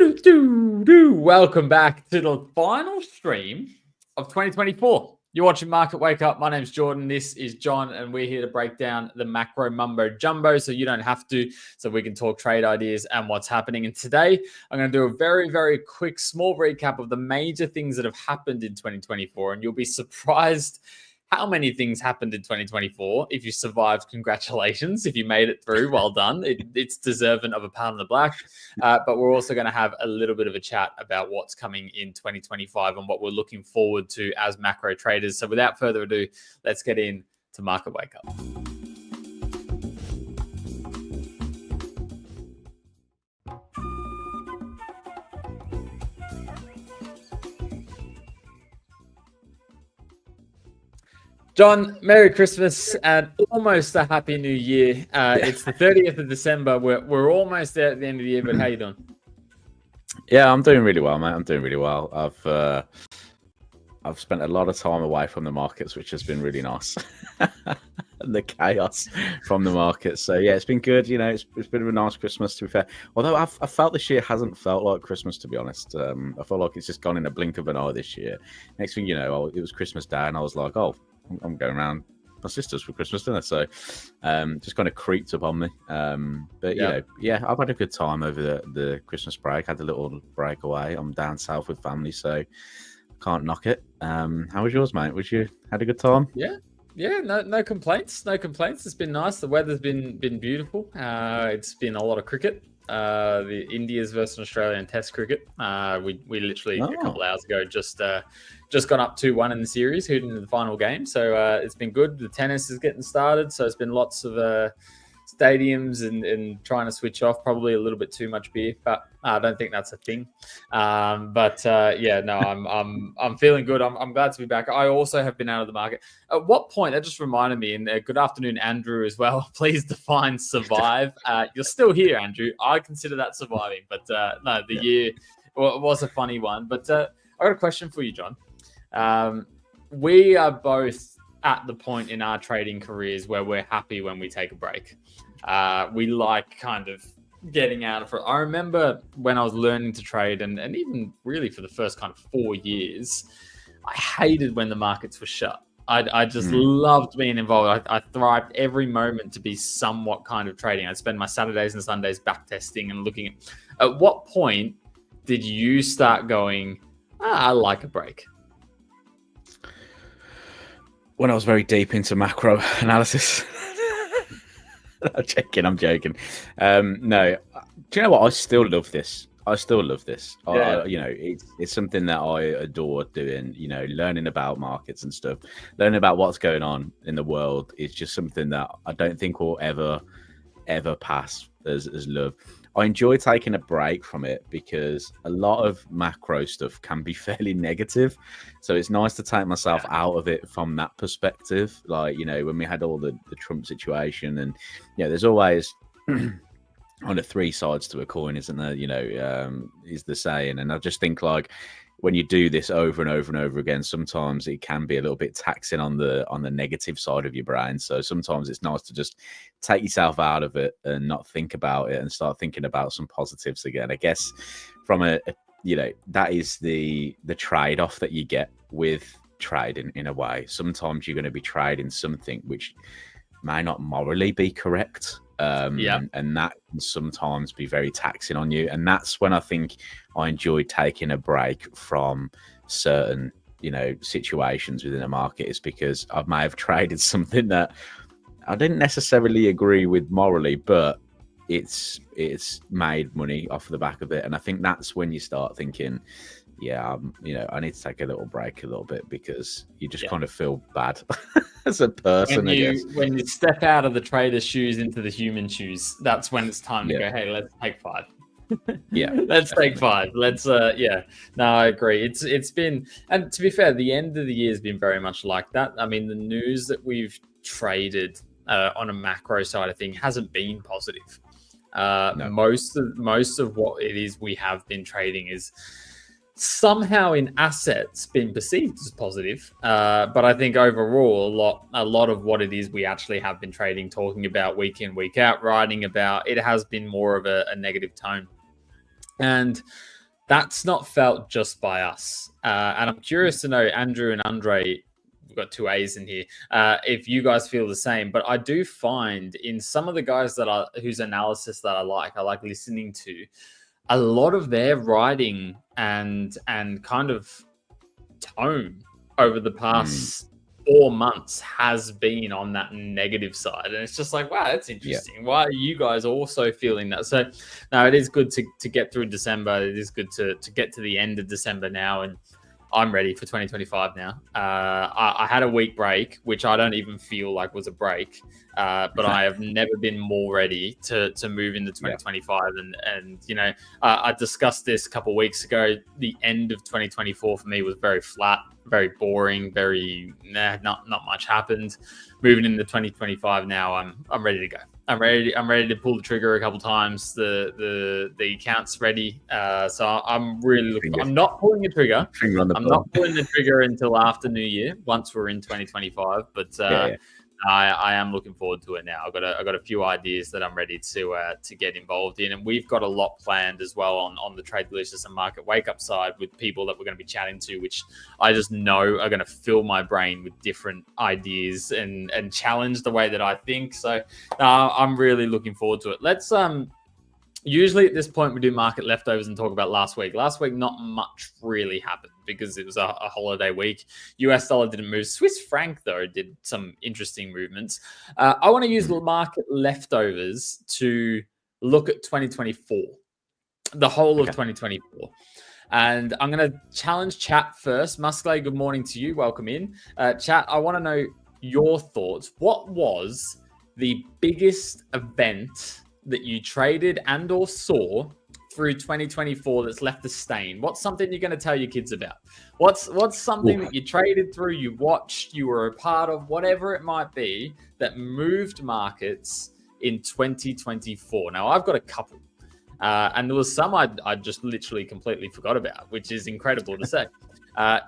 Welcome back to the final stream of 2024. You're watching Market Wake Up. My name's Jordan. This is John, and we're here to break down the macro mumbo jumbo so you don't have to, so we can talk trade ideas and what's happening. And today, I'm going to do a very, very quick, small recap of the major things that have happened in 2024, and you'll be surprised how many things happened in 2024. If you survived, congratulations. If you made it through, well done. It's deserving of a pound in the black. But we're also going to have a little bit of a chat about what's coming in 2025 and what we're looking forward to as macro traders. So without further ado, let's get into Market Wake Up. John, Merry Christmas and almost a Happy New Year. It's the 30th of December. We're almost there at the end of the year, but how you doing? Yeah, I'm doing really well, mate. I'm doing really well. I've spent a lot of time away from the markets, which has been really nice. The chaos from the markets. So yeah, it's been good. You know, it's been a nice Christmas, to be fair. Although I felt this year hasn't felt like Christmas, to be honest. I feel like it's just gone in a blink of an eye this year. Next thing you know, it was Christmas Day, and I was like, oh, I'm going around my sister's for Christmas dinner, so just kind of creeped up on me. But yeah, I've had a good time over the Christmas break. Had a little break away. I'm down south with family, so can't knock it. How was yours, mate? Had a good time? Yeah, no complaints. No complaints. It's been nice. The weather's been beautiful. It's been a lot of cricket. The India's versus Australian Test cricket. We literally a couple hours ago just gone up 2-1 in the series, heading into the final game. So it's been good. The tennis is getting started, so it's been lots of stadiums and trying to switch off. Probably a little bit too much beer, but I don't think that's a thing. I'm feeling good. I'm glad to be back. I also have been out of the market. At what point? That just reminded me. And good afternoon, Andrew, as well. Please define survive. You're still here, Andrew. I consider that surviving, but no, the year was a funny one. But I got a question for you, John. We are both at the point in our trading careers where we're happy when we take a break. We like kind of getting out of it. I remember when I was learning to trade and even really for the first kind of 4 years, I hated when the markets were shut. I just loved being involved. I thrived every moment to be somewhat kind of trading. I'd spend my Saturdays and Sundays back testing and looking at what point did you start going, I like a break? When I was very deep into macro analysis. I'm joking. No, do you know what? I still love this. Yeah. It's something that I adore doing. You know, learning about markets and stuff, learning about what's going on in the world is just something that I don't think will ever pass as love. I enjoy taking a break from it because a lot of macro stuff can be fairly negative. So it's nice to take myself out of it from that perspective. Like, you know, when we had all the Trump situation and, there's always on the three sides to a coin, isn't there? You know, is the saying. And I just think like when you do this over and over and over again, sometimes it can be a little bit taxing on the negative side of your brain. So sometimes it's nice to just take yourself out of it and not think about it and start thinking about some positives again. I guess from that is the trade-off that you get with trading in a way. Sometimes you're going to be trading something which may not morally be correct. And that can sometimes be very taxing on you. And that's when I think I enjoy taking a break from certain, situations within the market, is because I may have traded something that I didn't necessarily agree with morally, but it's made money off the back of it. And I think that's when you start thinking, I need to take a little break a little bit, because you just kind of feel bad as a person. When you step out of the trader's shoes into the human shoes, that's when it's time to go, hey, let's take 5. Let's take 5. Let's no, I agree. It's been, and to be fair, the end of the year has been very much like that. I mean, the news that we've traded on a macro side of thing hasn't been positive. No. Most of what it is we have been trading is somehow in assets been perceived as positive, but I think overall a lot of what it is we actually have been trading, talking about week in, week out, writing about, it has been more of a negative tone. And that's not felt just by us. And I'm curious to know, Andrew and Andre, we've got two A's in here, if you guys feel the same. But I do find in some of the guys whose analysis that I like listening to, a lot of their writing and kind of tone over the past 4 months has been on that negative side. And it's just like, wow, that's interesting. Yeah. Why are you guys also feeling that? So now it is good to get through December. It is good to get to the end of December now. And I'm ready for 2025 now. I had a week break, which I don't even feel like was a break, but I have never been more ready to move into 2025. And you know, I discussed this a couple of weeks ago. The end of 2024 for me was very flat, very boring, not much happened. Moving into 2025 now, I'm ready to go. I'm ready to pull the trigger a couple times. The account's ready. So I'm really looking. I'm not pulling the trigger. I'm not pulling the trigger until after New Year, once we're in 2025. But I am looking forward to it now. I've got a few ideas that I'm ready to get involved in, and we've got a lot planned as well on the TradeDelicious and Market Wake Up side with people that we're going to be chatting to, which I just know are going to fill my brain with different ideas and challenge the way that I think. So I'm really looking forward to it. Let's usually at this point we do market leftovers and talk about last week. Last week, not much really happened because it was a holiday week. US dollar didn't move. Swiss franc, though, did some interesting movements. I want to use the market leftovers to look at 2024, the whole of 2024. And I'm going to challenge chat first. Musclay, good morning to you. Welcome in. Chat, I want to know your thoughts. What was the biggest event that you traded and or saw through 2024 that's left a stain? What's something you're going to tell your kids about? What's something that you traded through, you watched, you were a part of, whatever it might be, that moved markets in 2024? Now, I've got a couple. And there was some I just literally completely forgot about, which is incredible to say.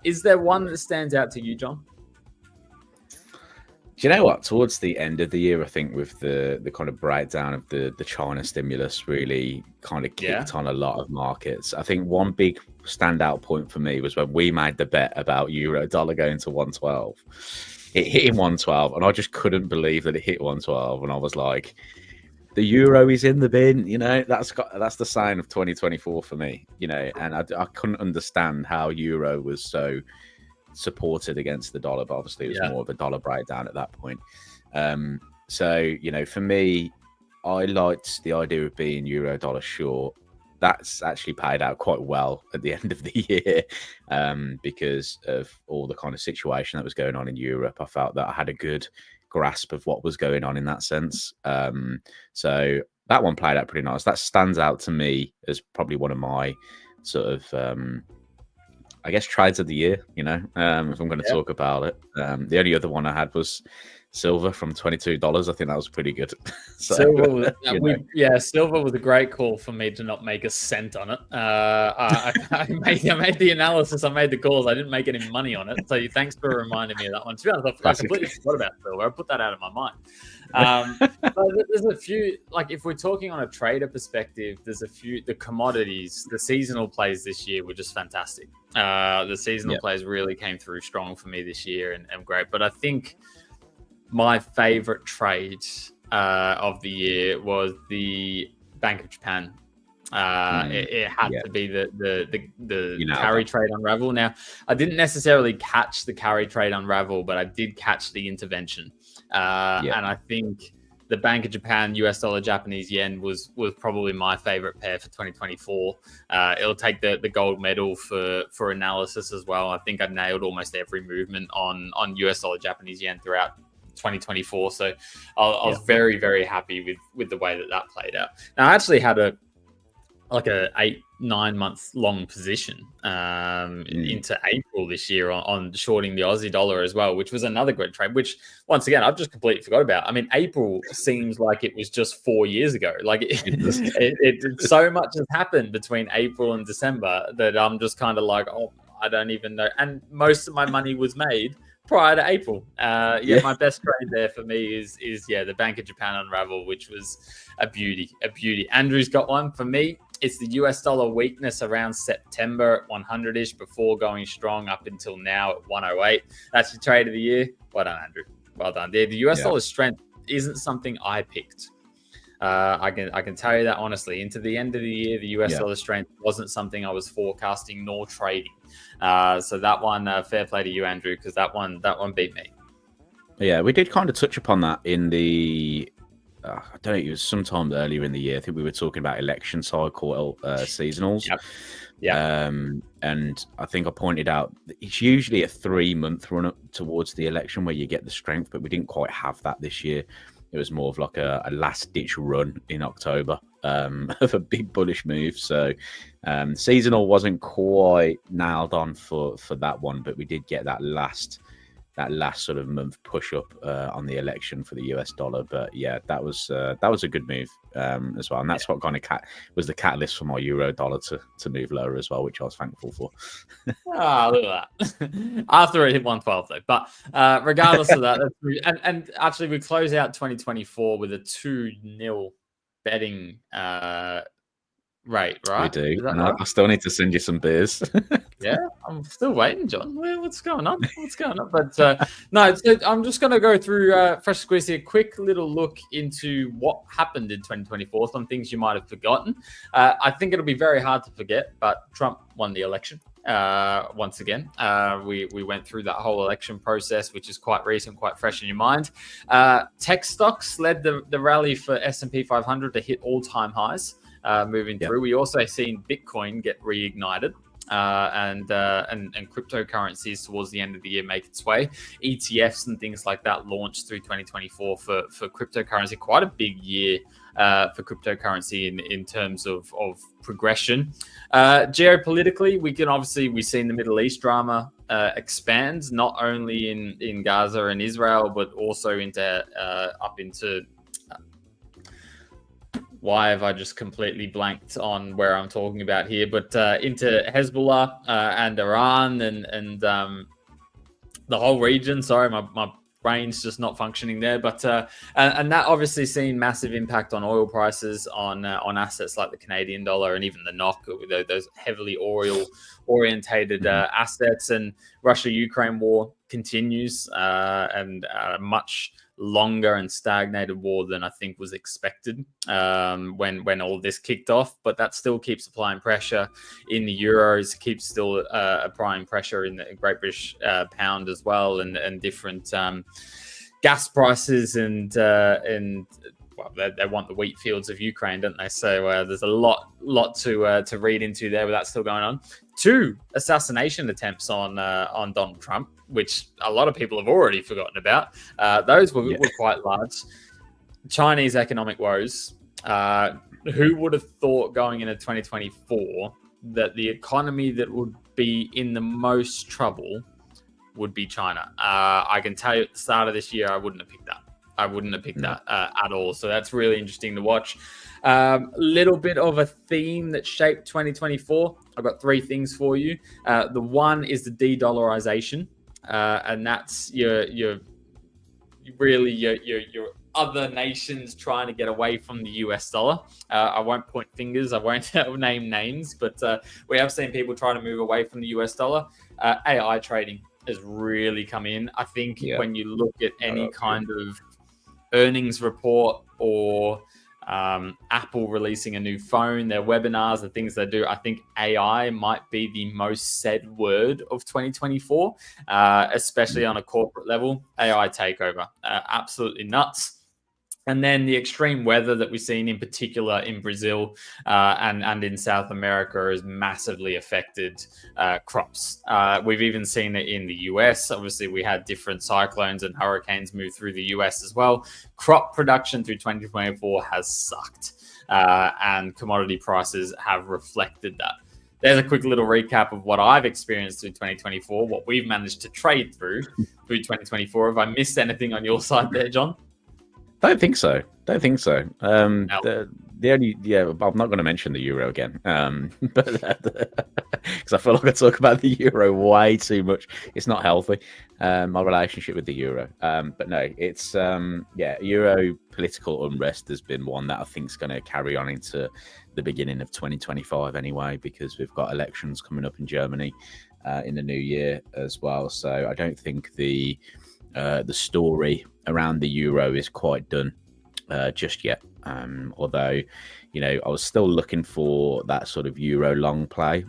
Is there one that stands out to you, John? Do you know what? Towards the end of the year, I think with the kind of breakdown of the China stimulus really kind of kicked on a lot of markets. I think one big standout point for me was when we made the bet about euro dollar going to 112. It hit in 112, and I just couldn't believe that it hit 112. And I was like, the euro is in the bin, you know. That's the sign of 2024 for me, you know. And I couldn't understand how euro was so supported against the dollar, but obviously it was more of a dollar breakdown at that point. So, you know, for me, I liked the idea of being euro dollar short. That's actually paid out quite well at the end of the year, because of all the kind of situation that was going on in Europe. I felt that I had a good grasp of what was going on in that sense. So that one played out pretty nice. That stands out to me as probably one of my sort of I guess trades of the year, you know, if I'm going to talk about it. The only other one I had was silver from $22. I think that was pretty good. So, silver was, silver was a great call for me to not make a cent on it. I made the analysis, I made the calls. I didn't make any money on it. So thanks for reminding me of that one. To be honest, I completely forgot about silver. I put that out of my mind. But there's a few, like if we're talking on a trader perspective, there's a few, the commodities, the seasonal plays this year were just fantastic. The seasonal plays really came through strong for me this year and great. But I think my favorite trade of the year was the Bank of Japan. It had to be the carry trade unravel. Now, I didn't necessarily catch the carry trade unravel, but I did catch the intervention. And I think the Bank of Japan, US dollar, Japanese yen was probably my favorite pair for 2024. It'll take the gold medal for analysis as well. I think I nailed almost every movement on US dollar, Japanese yen throughout 2024. So I was very, very happy with the way that played out. Now, I actually had a 8-9 month long position into April this year on shorting the Aussie dollar as well, which was another great trade, which once again, I've just completely forgot about. I mean, April seems like it was just 4 years ago. Like it so much has happened between April and December that I'm just kind of like, oh, I don't even know. And most of my money was made prior to April. My best trade there for me is the Bank of Japan unravel, which was a beauty. Andrew's got one for me. It's the US dollar weakness around September at 100-ish before going strong up until now at 108. That's your trade of the year. Well done, Andrew. Well done. The US dollar strength isn't something I picked. I can tell you that honestly. Into the end of the year, the US dollar strength wasn't something I was forecasting nor trading. So that one, fair play to you, Andrew, because that one beat me. Yeah, we did kind of touch upon that in the. I don't know. It was sometime earlier in the year. I think we were talking about election cycle seasonals. Yeah. And I think I pointed out that it's usually a 3-month run up towards the election where you get the strength, but we didn't quite have that this year. It was more of like a last-ditch run in October of a big bullish move. So seasonal wasn't quite nailed on for that one, but we did get that last sort of month push up on the election for the US dollar. But yeah, that was a good move as well, and that's what kind of was the catalyst for my euro dollar to move lower as well, which I was thankful for. Look at that. After it hit 112 though, but regardless of that, and actually we close out 2024 with a 2-0 betting rate, right? We do. And right? I still need to send you some beers. Yeah, I'm still waiting, John. What's going on? But no, so I'm just going to go through Fresh Squeeze here. Quick little look into what happened in 2024, some things you might have forgotten. I think it'll be very hard to forget, but Trump won the election once again. We went through that whole election process, which is quite recent, quite fresh in your mind. Tech stocks led the rally for S&P 500 to hit all-time highs moving through. We also seen Bitcoin get reignited. And cryptocurrencies towards the end of the year make its way. ETFs and things like that launched through 2024 for cryptocurrency. Quite a big year for cryptocurrency in terms of progression. Geopolitically, we've seen the Middle East drama expand, not only in Gaza and Israel, but also up into. Why have I just completely blanked on where I'm talking about here? But into Hezbollah and Iran and the whole region. Sorry, my brain's just not functioning there. But and that obviously seen massive impact on oil prices, on assets like the Canadian dollar and even the NOK, those heavily oil orientated assets. And Russia-Ukraine war continues and much longer and stagnated war than I think was expected when all this kicked off, but that still keeps applying pressure in the euros, keeps still applying pressure in the Great British pound as well, and different gas prices and well, they want the wheat fields of Ukraine, don't they? So there's a lot to read into there, but that's still going on. 2 assassination attempts on Donald Trump, which a lot of people have already forgotten about. Those were quite large. Chinese economic woes. Who would have thought going into 2024 that the economy that would be in the most trouble would be China? I can tell you at the start of this year, I wouldn't have picked that. At all. So that's really interesting to watch. Little bit of a theme that shaped 2024. I've got 3 things for you. The one is the de-dollarization, and that's your other nations trying to get away from the US dollar. I won't point fingers. I won't name names, but we have seen people trying to move away from the US dollar. AI trading has really come in. I think when you look at any kind of earnings report or Apple releasing a new phone, their webinars, the things they do, I think AI might be the most said word of 2024, especially on a corporate level. AI takeover, absolutely nuts. And then the extreme weather that we've seen, in particular in Brazil and in South America, has massively affected crops. We've even seen it in the US. Obviously, we had different cyclones and hurricanes move through the US as well. Crop production through 2024 has sucked, and commodity prices have reflected that. There's a quick little recap of what I've experienced through 2024, what we've managed to trade through 2024. Have I missed anything on your side there, John? Don't think so. I'm not going to mention the euro again, but because I feel like I talk about the euro way too much. It's not healthy. My relationship with the euro, but no, it's euro political unrest has been one that I think is going to carry on into the beginning of 2025 anyway, because we've got elections coming up in Germany in the new year as well. So I don't think the story around the euro is quite done just yet. Although, I was still looking for that sort of euro long play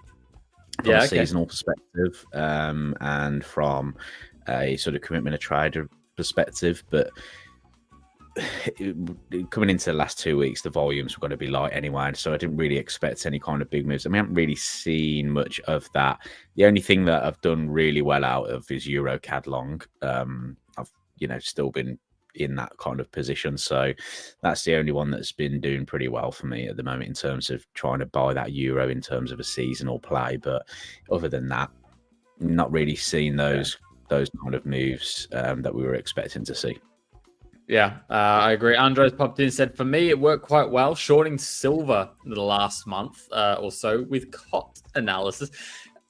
from a seasonal perspective, and from a sort of commitment of trader perspective. But coming into the last 2 weeks, the volumes were going to be light anyway, so I didn't really expect any kind of big moves. We haven't really seen much of that. The only thing that I've done really well out of is Euro CAD long. I've still been in that kind of position, so that's the only one that's been doing pretty well for me at the moment in terms of trying to buy that euro in terms of a seasonal play. But other than that, not really seeing those kind of moves that we were expecting to see. Yeah, I agree. Andre's popped in and said, for me, it worked quite well shorting silver the last month or so with COT analysis.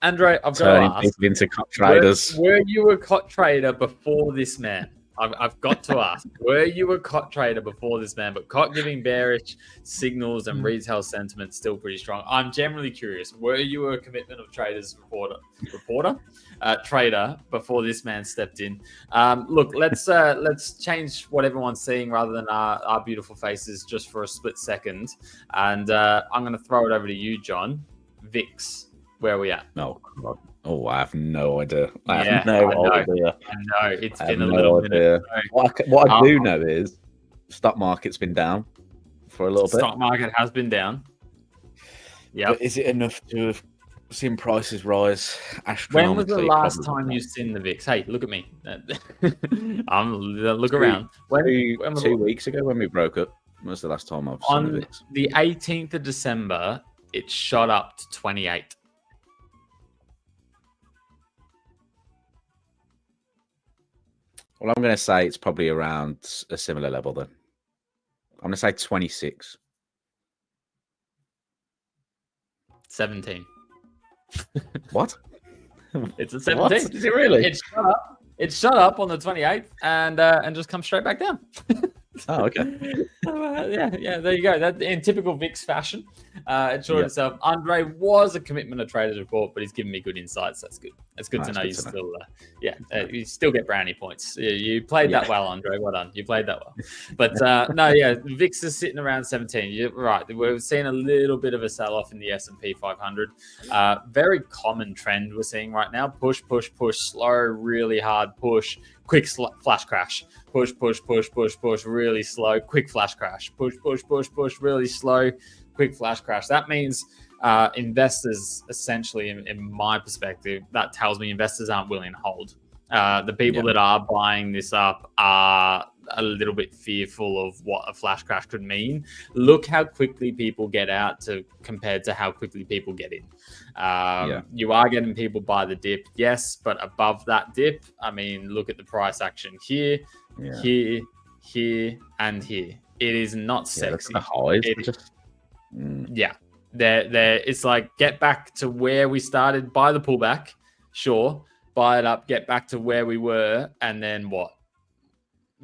Andre, I've got to ask, people into COT traders. Were you a COT trader before this man? I've got to ask, were you a COT trader before this man? But COT giving bearish signals and retail sentiment still pretty strong. I'm generally curious, were you a commitment of traders trader before this man stepped in? Look, let's change what everyone's seeing rather than our beautiful faces just for a split second. And I'm going to throw it over to you, John. VIX, where are we at? Oh, God. Oh, I have no idea. I have no idea. I know. It's been a little minute. What I do know is stock market's been down for a little bit. Stock market has been down. Yeah. Is it enough to have seen prices rise astronomically? When was the last time you've seen the VIX? Hey, look at me. Look around. When 2 weeks ago when we broke up was the last time I've seen the VIX. The 18th of December, it shot up to 28. Well, I'm going to say it's probably around a similar level then. I'm going to say 26. 17. What? It's a 17. What? Is it really? It shut up on the 28th and just come straight back down. Oh, okay. Yeah, there you go. That in typical VIX fashion, it showed itself. Andre was a commitment of traders report, but he's given me good insights. That's good. It's good to know you still, you still get brownie points. You played that well, Andre. Well done. You played that well. But VIX is sitting around 17. You're right. We're seeing a little bit of a sell-off in the S&P 500. Very common trend we're seeing right now. Push, push, push, slow, really hard push, quick flash crash. Push, push, push, push, push, really slow, quick flash crash. Push, push, push, push, really slow, quick flash crash. That means investors, essentially, in my perspective, that tells me investors aren't willing to hold. The people that are buying this up are a little bit fearful of what a flash crash could mean. Look how quickly people get out compared to how quickly people get in. You are getting people buy the dip, yes, but above that dip, I mean, look at the price action here, here, and here. It is not sexy. It's like, get back to where we started, buy the pullback, sure, buy it up, get back to where we were, and then what?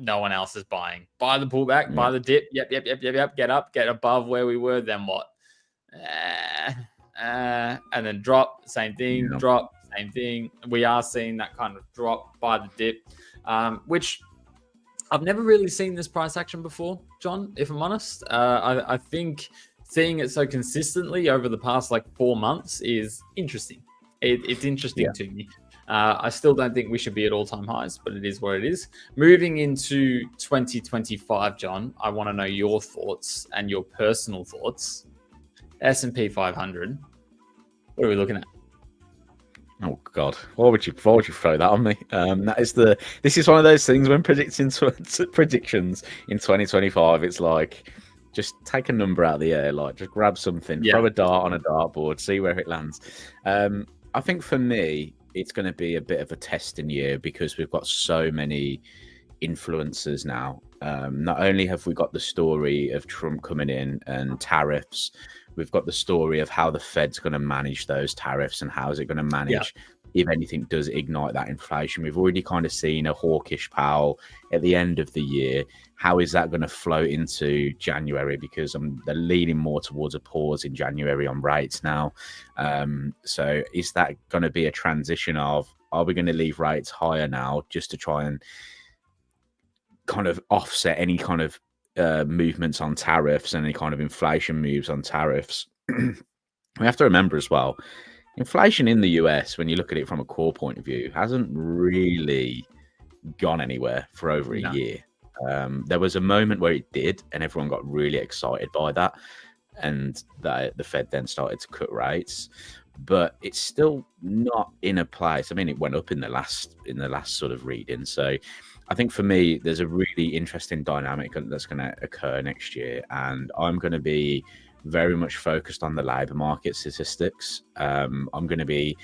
No one else is buying. Buy the pullback, buy the dip, yep, get up, get above where we were, then what? And then drop, same thing, drop, same thing. We are seeing that kind of drop, buy the dip, which I've never really seen this price action before, John, if I'm honest. I think seeing it so consistently over the past 4 months is interesting. It's interesting to me. I still don't think we should be at all-time highs, but it is what it is. Moving into 2025, John, I want to know your thoughts and your personal thoughts. S&P 500, what are we looking at? Oh God! Why would you throw that on me? This is one of those things when predictions in 2025. It's like, just take a number out of the air, just grab something, throw a dart on a dartboard, see where it lands. I think for me, it's going to be a bit of a testing year because we've got so many influencers now Not only have we got the story of Trump coming in and tariffs, we've got the story of how the Fed's going to manage those tariffs and how is it going to manage, if anything does ignite that inflation. We've already kind of seen a hawkish Powell at the end of the year. How is that going to flow into January? Because they're leaning more towards a pause in January on rates now. So is that going to be a transition of, are we going to leave rates higher now just to try and kind of offset any kind of movements on tariffs and any kind of inflation moves on tariffs? We have to remember as well, inflation in the US, when you look at it from a core point of view, hasn't really gone anywhere for over a year. There was a moment where it did, and everyone got really excited by that, and the Fed then started to cut rates. But it's still not in a place. I mean, it went up in the last sort of reading. So I think for me, there's a really interesting dynamic that's going to occur next year, and I'm going to be very much focused on the labour market statistics. I'm going to be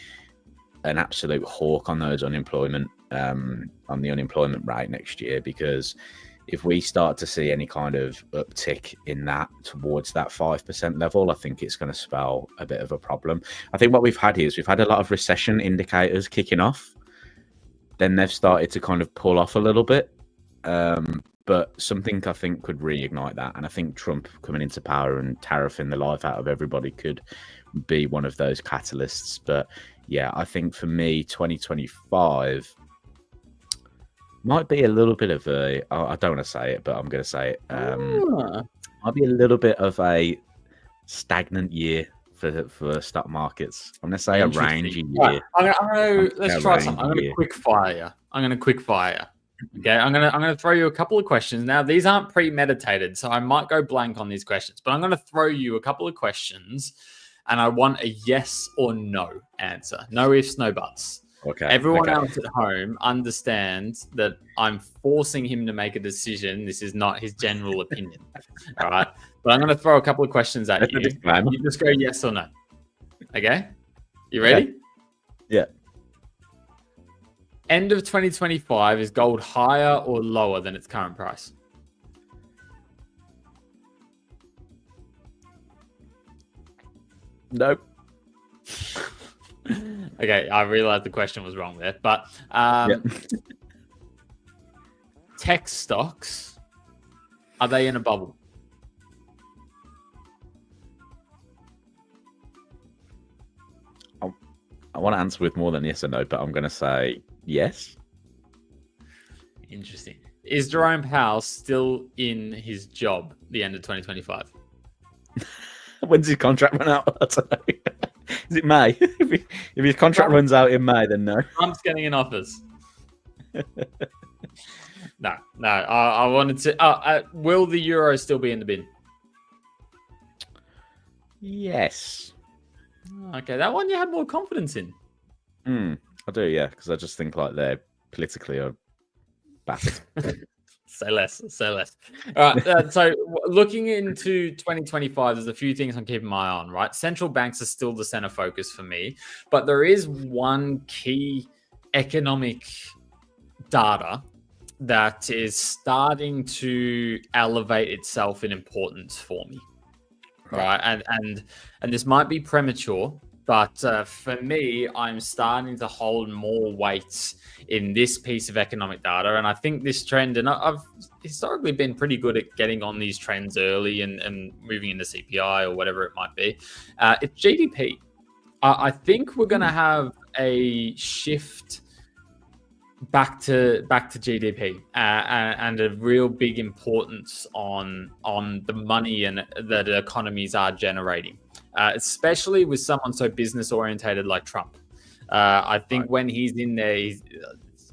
an absolute hawk on those unemployment, on the unemployment rate next year, because if we start to see any kind of uptick in that towards that 5% level, I think it's going to spell a bit of a problem. I think what we've had here is we've had a lot of recession indicators kicking off. Then they've started to kind of pull off a little bit. But something I think could reignite that. And I think Trump coming into power and tariffing the life out of everybody could be one of those catalysts. But yeah, I think for me, 2025 might be a little bit of a, I don't want to say it, but I'm going to say it. Might be a little bit of a stagnant year for stock markets. I'm going to say a rangy year. Right, let's try something. I'm going to quick fire you. Okay, I'm gonna throw you a couple of questions. Now, these aren't premeditated, so I might go blank on these questions, but I'm gonna throw you a couple of questions, and I want a yes or no answer. No ifs, no buts. Okay. Everyone else at home understands that I'm forcing him to make a decision. This is not his general opinion. All right. But I'm gonna throw a couple of questions at you. You just go yes or no. Okay? You ready? Okay. Yeah. End of 2025, is gold higher or lower than its current price? Nope. Okay, I realized the question was wrong there, but tech stocks, are they in a bubble? I want to answer with more than yes or no, but I'm going to say yes. Interesting. Is Jerome Powell still in his job the end of 2025? When's his contract run out? I don't know. Is it May? If his contract runs out in May, then no. Trump's getting in offers. No. I wanted to. Will the euro still be in the bin? Yes. Okay, that one you had more confidence in. I do, yeah, because I just think like they're politically are battered. Say less. All right. So looking into 2025, there's a few things I'm keeping my eye on, right? Central banks are still the center focus for me, but there is one key economic data that is starting to elevate itself in importance for me. Right. And this might be premature, but for me, I'm starting to hold more weight in this piece of economic data. And I think this trend, and I've historically been pretty good at getting on these trends early and moving into CPI or whatever it might be. It's GDP. I think we're going to have a shift back to GDP and a real big importance on the money and that economies are generating, especially with someone so business orientated like Trump. I think when he's in there,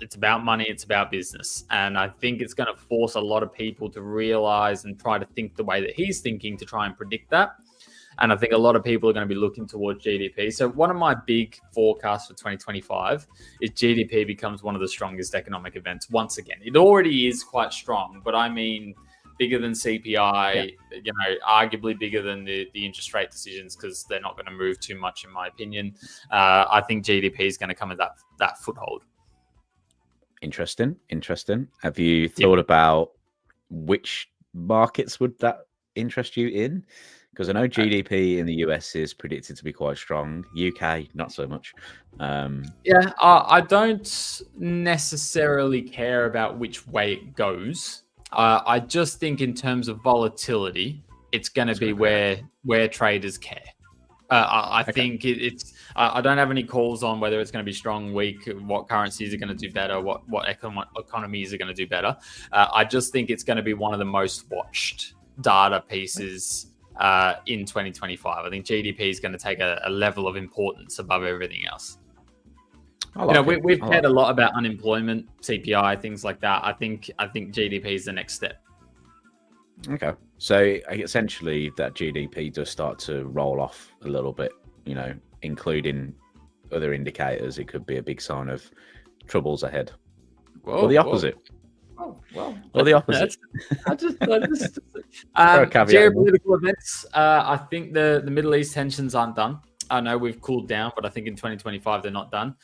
it's about money, it's about business, and I think it's going to force a lot of people to realize and try to think the way that he's thinking to try and predict that. And I think a lot of people are going to be looking towards GDP. So one of my big forecasts for 2025 is GDP becomes one of the strongest economic events once again. It already is quite strong, but I mean bigger than CPI, arguably bigger than the interest rate decisions because they're not going to move too much, in my opinion. I think GDP is going to come at that foothold. Interesting. Have you thought about which markets would that interest you in? Because I know GDP in the US is predicted to be quite strong. UK, not so much. Yeah, I don't necessarily care about which way it goes. I just think in terms of volatility, it's going to be where traders care. I think it's. I don't have any calls on whether it's going to be strong, weak, what currencies are going to do better, what economies are going to do better. I just think it's going to be one of the most watched data pieces in 2025. I think GDP is going to take a level of importance above everything else. We've cared a lot about unemployment, CPI, things like that. I think GDP is the next step. Okay, so essentially that GDP does start to roll off a little bit, including other indicators. It could be a big sign of troubles ahead. Or the opposite. Or the opposite. Geopolitical events. I think the Middle East tensions aren't done. I know we've cooled down, but I think in 2025 they're not done.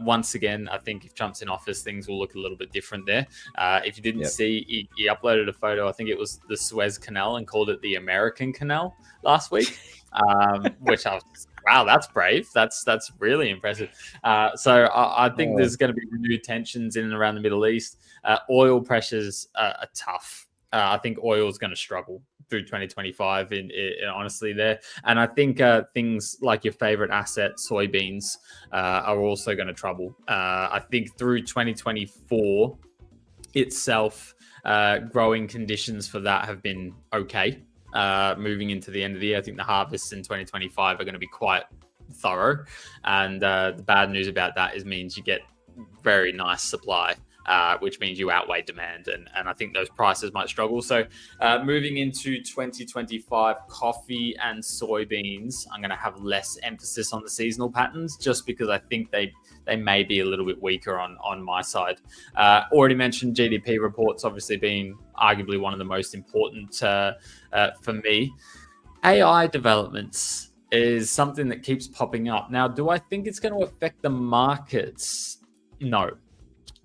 Once again, I think if Trump's in office, things will look a little bit different there. If you didn't see, he uploaded a photo. I think it was the Suez Canal and called it the American Canal last week, which I was, wow, that's brave. That's really impressive. So I think there's going to be renewed tensions in and around the Middle East. Oil pressures are tough. I think oil is going to struggle through 2025 honestly there. And I think things like your favorite asset, soybeans, are also going to trouble. I think through 2024 itself, growing conditions for that have been okay. Moving into the end of the year, I think the harvests in 2025 are going to be quite thorough. And the bad news about that means you get very nice supply. Which means you outweigh demand, and I think those prices might struggle. So moving into 2025, coffee and soybeans, I'm going to have less emphasis on the seasonal patterns just because I think they may be a little bit weaker on my side. Already mentioned GDP reports obviously being arguably one of the most important for me. AI developments is something that keeps popping up. Now, do I think it's going to affect the markets? No.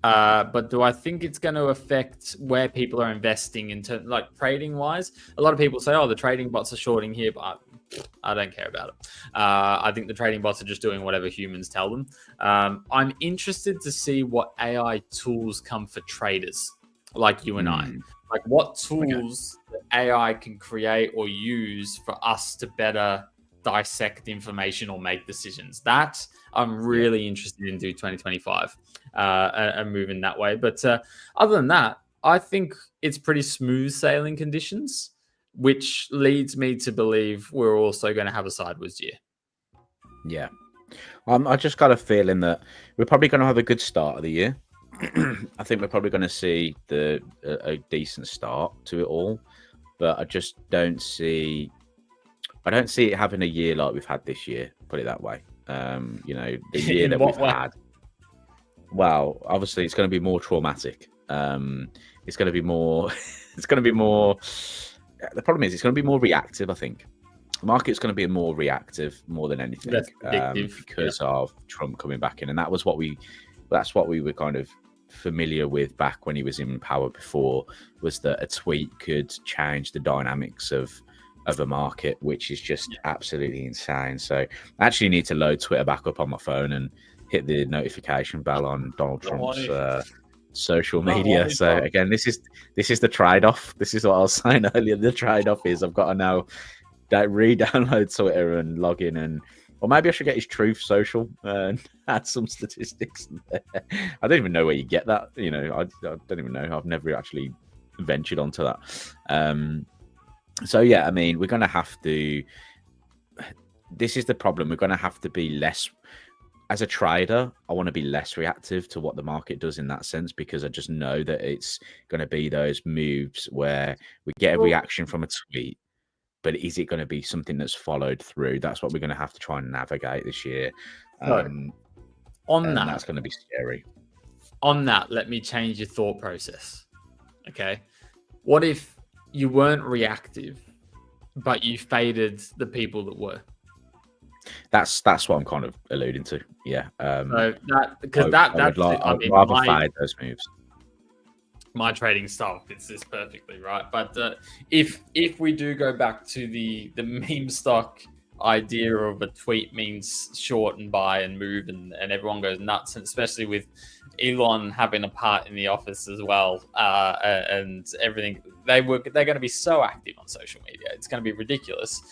But do I think it's going to affect where people are investing in terms, like trading wise? A lot of people say, "Oh, the trading bots are shorting here," but I don't care about it. I think the trading bots are just doing whatever humans tell them. I'm interested to see what AI tools come for traders like you and I. Like what tools that AI can create or use for us to better dissect information or make decisions. That I'm really interested in 2025 and moving that way. But other than that, I think it's pretty smooth sailing conditions, which leads me to believe we're also going to have a sideways year. Yeah. I just got a feeling that we're probably going to have a good start of the year. I think we're probably going to see a decent start to it all, but I just don't see it having a year like we've had this year. Put it that way. The year that we've had. Well, obviously, it's going to be more traumatic. It's going to be more. It's going to be more. The problem is, it's going to be more reactive. I think the market's going to be more reactive more than anything because of Trump coming back in, and that's what we were kind of familiar with back when he was in power before, was that a tweet could change the dynamics of a market, which is just absolutely insane. So I actually need to load Twitter back up on my phone and hit the notification bell on Donald Trump's social media. So again, this is the trade-off. This is what I was saying earlier. The trade-off is I've got to now re-download Twitter and log in, or maybe I should get his Truth Social and add some statistics there. I don't even know where you get that. I don't even know. I've never actually ventured onto that. So yeah, I mean, we're going to have to. This is the problem. We're going to have to be less. As a trader, I want to be less reactive to what the market does in that sense, because I just know that it's going to be those moves where we get a reaction from a tweet, but is it going to be something that's followed through? That's what we're going to have to try and navigate this year. That's going to be scary. On that, let me change your thought process. Okay, what if you weren't reactive, but you faded the people that were? That's what I'm kind of alluding to. Yeah. So I'd rather fade those moves. my trading style fits this perfectly, right? But if we do go back to the meme stock idea of a tweet means short and buy and move, and everyone goes nuts, and especially with Elon having a part in the office as well, and everything, they're going to be so active on social media. It's going to be ridiculous.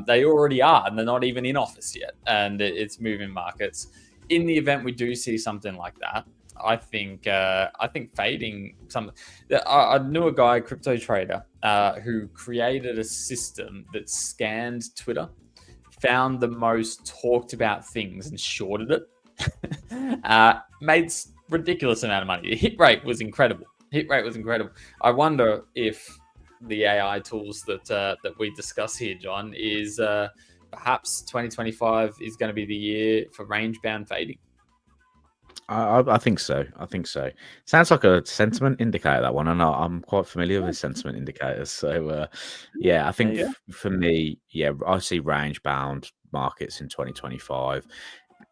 They already are, and they're not even in office yet, and it's moving markets. In the event we do see something like that, I think fading some. I knew a guy, crypto trader, who created a system that scanned Twitter, found the most talked about things and shorted it. Made ridiculous amount of money. The hit rate was incredible. I wonder if the AI tools that we discuss here, John, is perhaps 2025 is going to be the year for range bound fading. I think so. Sounds like a sentiment indicator, that one. And I'm quite familiar with sentiment indicators. So, yeah, I think for me, I see range bound markets in 2025.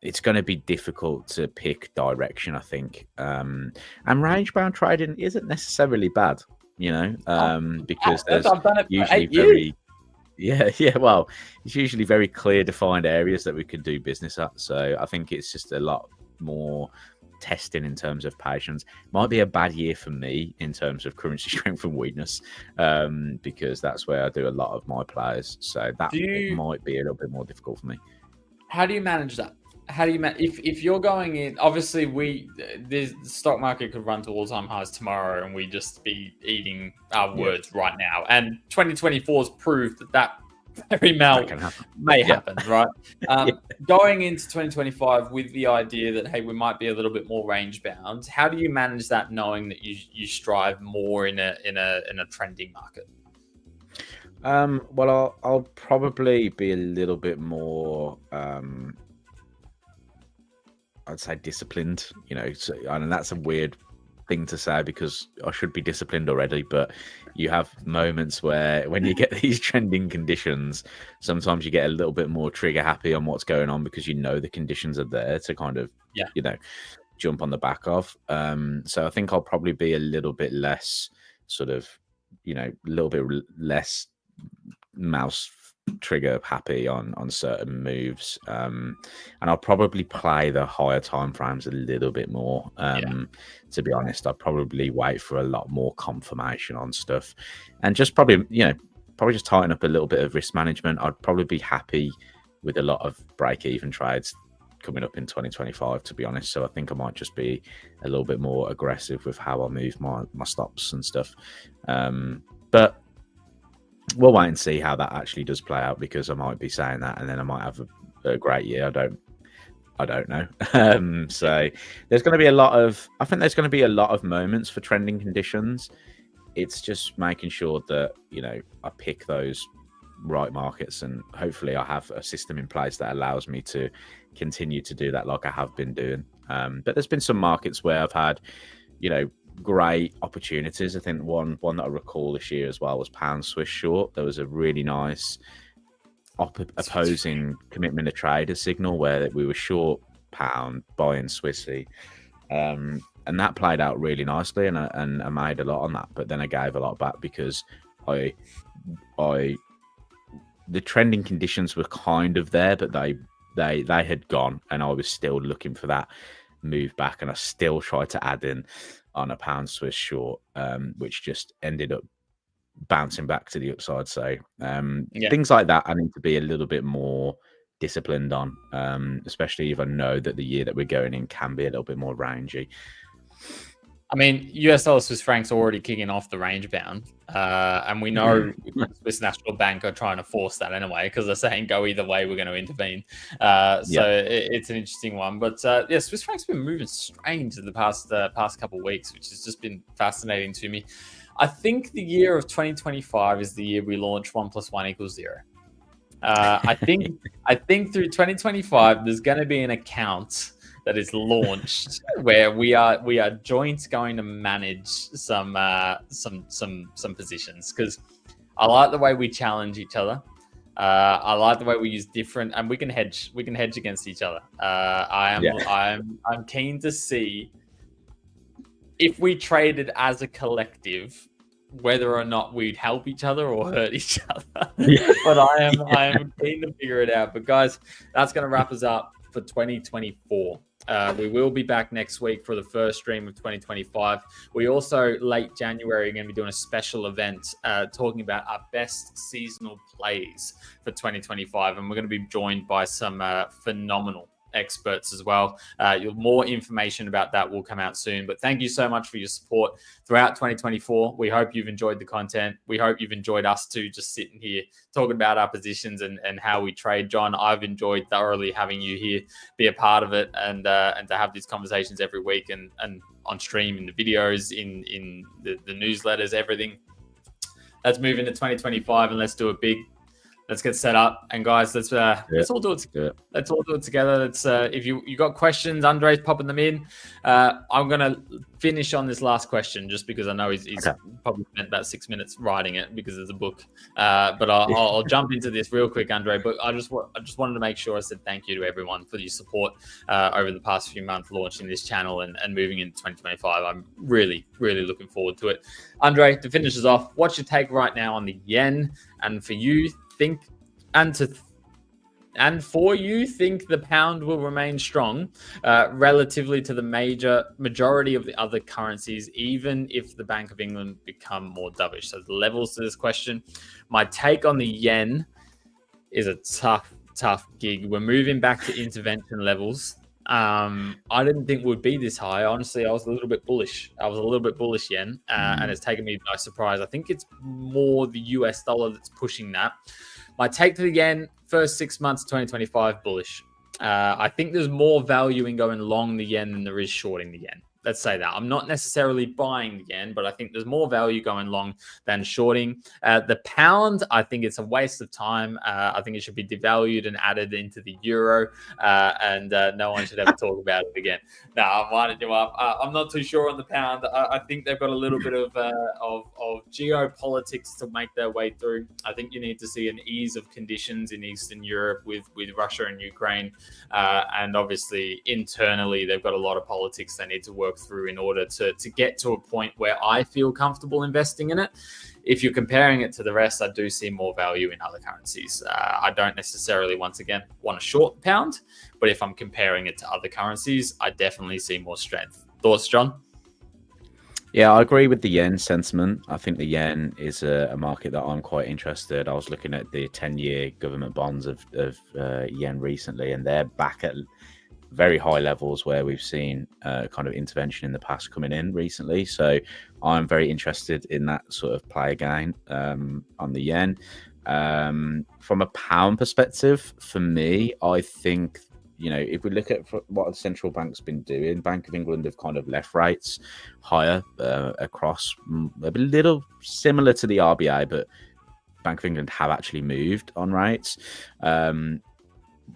It's going to be difficult to pick direction, I think. And range bound trading isn't necessarily bad, because there's I've done it for usually 8 years. Well, it's usually very clear defined areas that we can do business at. So I think it's just a lot more testing in terms of patience. Might be a bad year for me in terms of currency strength and weakness, because that's where I do a lot of my plays. So that might be a little bit more difficult for me. How do you manage that? If you're going in? Obviously, the stock market could run to all-time highs tomorrow, and we just be eating our words right now. And 2024's proved that very may happen, right? Going into 2025 with the idea that, hey, we might be a little bit more range bound. How do you manage that, knowing that you strive more in a trending market? Well, I'll probably be a little bit more, I'd say, disciplined. So, and that's a weird thing to say because I should be disciplined already, but you have moments where when you get these trending conditions, sometimes you get a little bit more trigger happy on what's going on because the conditions are there to kind of jump on the back of. So I think I'll probably be a little bit less sort of a little bit less mouse trigger happy on certain moves, and I'll probably play the higher time frames a little bit more. To be honest, I'll probably wait for a lot more confirmation on stuff, and just probably just tighten up a little bit of risk management. I'd probably be happy with a lot of break-even trades coming up in 2025, to be honest. So I think I might just be a little bit more aggressive with how I move my stops and stuff, but we'll wait and see how that actually does play out, because I might be saying that and then I might have a great year. I don't know. So there's going to be a lot of moments for trending conditions. It's just making sure that I pick those right markets, and hopefully I have a system in place that allows me to continue to do that like I have been doing. But there's been some markets where I've had great opportunities. I think one that I recall this year as well was pound Swiss short. There was a really nice opposing commitment to trade signal where we were short pound, buying Swissy, and that played out really nicely, and I made a lot on that. But then I gave a lot back because the trending conditions were kind of there, but they had gone, and I was still looking for that move back, and I still tried to add in on a pound Swiss short, which just ended up bouncing back to the upside. So things like that I need to be a little bit more disciplined on, especially if I know that the year that we're going in can be a little bit more rangy. I mean, US dollar Swiss francs already kicking off the range bound, and we know Swiss National Bank are trying to force that anyway, because they're saying go either way, we're going to intervene. It's an interesting one, but Swiss francs have been moving strange in the past couple of weeks, which has just been fascinating to me. I think the year of 2025 is the year we launch 1 + 1 = 0. I think through 2025 there's going to be an account that is launched where we are joint going to manage some positions, because I like the way we challenge each other. I like the way we use different, and we can hedge against each other. I'm keen to see if we traded as a collective, whether or not we'd help each other or hurt each other. Yeah. But I am keen to figure it out. But guys, that's going to wrap us up for 2024. We will be back next week for the first stream of 2025. We also, late January, are going to be doing a special event talking about our best seasonal plays for 2025. And we're going to be joined by some phenomenal experts as well. More information about that will come out soon. But thank you so much for your support throughout 2024. We hope you've enjoyed the content. We hope you've enjoyed us too, just sitting here talking about our positions and how we trade. John, I've enjoyed thoroughly having you here, be a part of it, and to have these conversations every week and on stream, in the videos, in the newsletters, everything. Let's move into 2025 and let's do it big. Let's get set up, and guys, let's all do it together. Let's all do it together. Let's if you got questions, Andre's popping them in. I'm gonna finish on this last question just because I know he's probably spent about 6 minutes writing it because it's a book. But I'll jump into this real quick, Andre. But I just wanted to make sure I said thank you to everyone for your support over the past few months launching this channel and moving into 2025. I'm really looking forward to it. Andre, to finish us off, what's your take right now on the yen? And for you, think the pound will remain strong relatively to the majority of the other currencies, even if the Bank of England become more dovish. So the levels to this question. My take on the yen is a tough gig. We're moving back to intervention levels. I didn't think we'd be this high. Honestly, I was a little bit bullish. Yen, and it's taken me by surprise. I think it's more the US dollar that's pushing that. My take to the yen, first 6 months of 2025, bullish. I think there's more value in going long the yen than there is shorting the yen. Let's say that. I'm not necessarily buying the yen, but I think there's more value going long than shorting. The pound, I think it's a waste of time. I think it should be devalued and added into the euro, and no one should ever talk about it again. No, I'm winding you up. I'm not too sure on the pound. I think they've got a little bit of geopolitics to make their way through. I think you need to see an ease of conditions in Eastern Europe with Russia and Ukraine, and obviously internally they've got a lot of politics they need to work through in order to get to a point where I feel comfortable investing in it. If you're comparing it to the rest, I do see more value in other currencies. I don't necessarily, once again, want to short the pound, but if I'm comparing it to other currencies, I definitely see more strength. Thoughts, John? Yeah, I agree with the yen sentiment. I think the yen is a market that I'm quite interested. I was looking at the 10-year government bonds of yen recently, and they're back at very high levels where we've seen kind of intervention in the past coming in recently. So I'm very interested in that sort of play again on the yen. From a pound perspective, for me, I think, if we look at what the central bank's been doing, Bank of England have kind of left rates higher across, a little similar to the RBA, but Bank of England have actually moved on rates.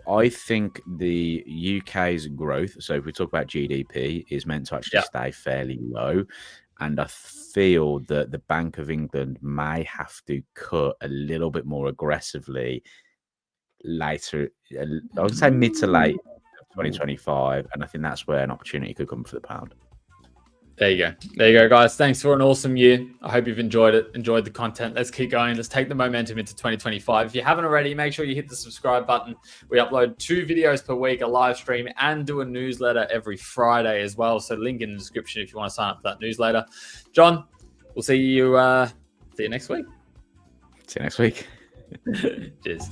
I think the UK's growth, so if we talk about GDP, is meant to actually stay fairly low. And I feel that the Bank of England may have to cut a little bit more aggressively later, I would say mid to late 2025. And I think that's where an opportunity could come for the pound. There you go, guys. Thanks for an awesome year. I hope you've enjoyed it, enjoyed the content. Let's keep going. Let's take the momentum into 2025. If you haven't already, make sure you hit the subscribe button. We upload 2 videos per week, a live stream, and do a newsletter every Friday as well. So link in the description if you want to sign up for that newsletter. John, we'll see you next week. See you next week. Cheers.